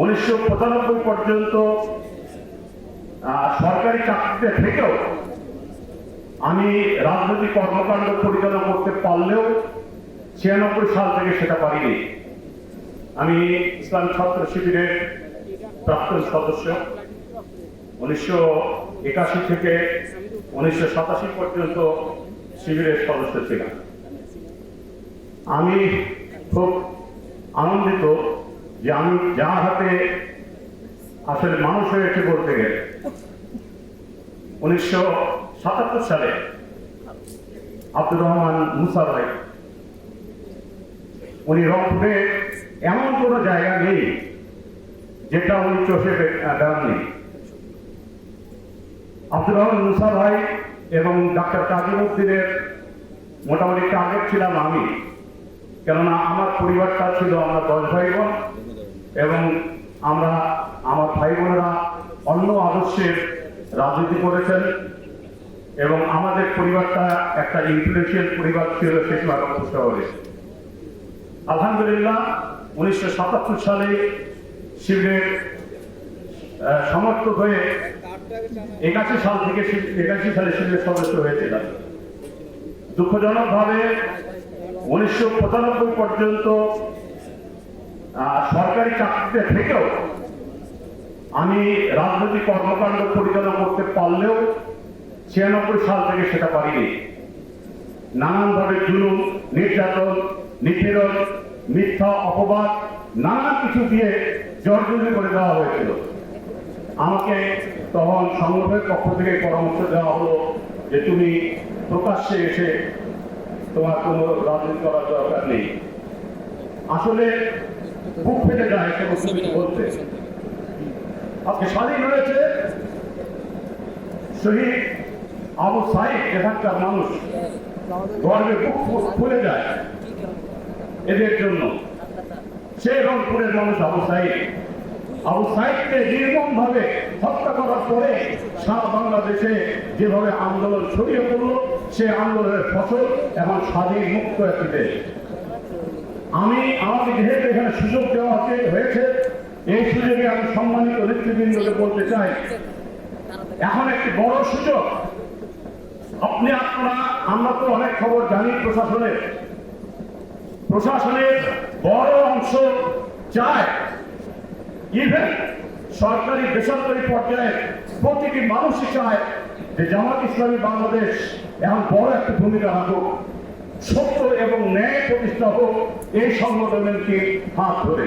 1995 পর্যন্ত সরকারি চাকরিতে থেকেও আমি রাজনৈতিক কর্মকাণ্ড পরিচালনা করতে পারলেও 96 সাল থেকে সেটা পারিনি। আমি ইসলামী ছাত্র শিবিরের প্রাক্তন সদস্য। 1981 থেকে 1987 পর্যন্ত শিবিরের সদস্য ছিলাম। আমি খুব আনন্দিত যে আমি যার হাতে আসলে মানুষ হয়েছে বলতে গেলে 1977 সালে আব্দুর রহমান মুসা ভাই, উনি রংপুরে এমন কোনো জায়গা নেই যেটা উনি চষে বেড়াননি। আব্দুর রহমান মুসা ভাই এবং ডাক্তার কাজীমুদ্দিনের মোটামুটি টার্গেট ছিলাম আমি, কেননা আমার পরিবারটা ছিল, আমরা 10 ভাই বোন এবং আমার ভাই বোনেরা অন্য আদর্শের রাজনীতি করেছেন এবং আমাদের পরিবারটা একটা ইনফ্লুয়েন্সিয়াল পরিবার ছিল শেখবাগান শহরে। আলহামদুলিল্লাহ 1977 সালে শিবিরের সমর্থক হয়ে 81 সাল থেকে 81 সালে শিবিরের সদস্য হয়েছিলাম। দুঃখজনকভাবে 1995 পর্যন্ত সরকারি চাকরিতে থেকেও আমি রাজনৈতিক কর্মকাণ্ড পরিচালনা করতে পারলেও 96 সাল থেকে সেটা পারিনি। নানানভাবে জুলুম, নির্যাতন, নিপীড়ন, মিথ্যা অপবাদ, নানা কিছু দিয়ে জর্জরিত করে দেওয়া হয়েছিল। আমাকে তখন সংগঠনের পক্ষ থেকে পরামর্শ দেওয়া হলো যে তুমি প্রকাশ্যে এসে তোমার কোনো রাজনীতি করার দরকার নেই। আসলে বুক ফেটে যায় বলতে। আজকে স্বাধীন হয়েছে, শহীদ আবু সাইদ এখানকার মানুষ গর্বে বুক খুলে যায় এদের জন্য। সে রংপুরের মানুষ আবু সাইদকে নির্মমভাবে হত্যা করার পরে সারা বাংলাদেশে যেভাবে আন্দোলন ছড়িয়ে পড়ল, সে আন্দোলনের ফসল এখন স্বাধীন মুক্ত একটি দেশ। আমাকে যেহেতু এখানে সুযোগ দেওয়া হয়েছে, এই সুযোগে আমি সম্মানিত নেতৃবৃন্দকে বলতে চাই, এখন একটি বড় সুযোগ। আমরা তো অনেক খবর জানি প্রশাসনের বড় অংশ চায়, ইভেন সরকারি বেসরকারি পর্যায়ে প্রতিটি মানুষই চায় যে জামাত ইসলামী বাংলাদেশ এখন বড় একটা ভূমিকা রাখুক, সত্য এবং ন্যায় প্রতিষ্ঠা হোক এই সংগঠনকে হাত ধরে।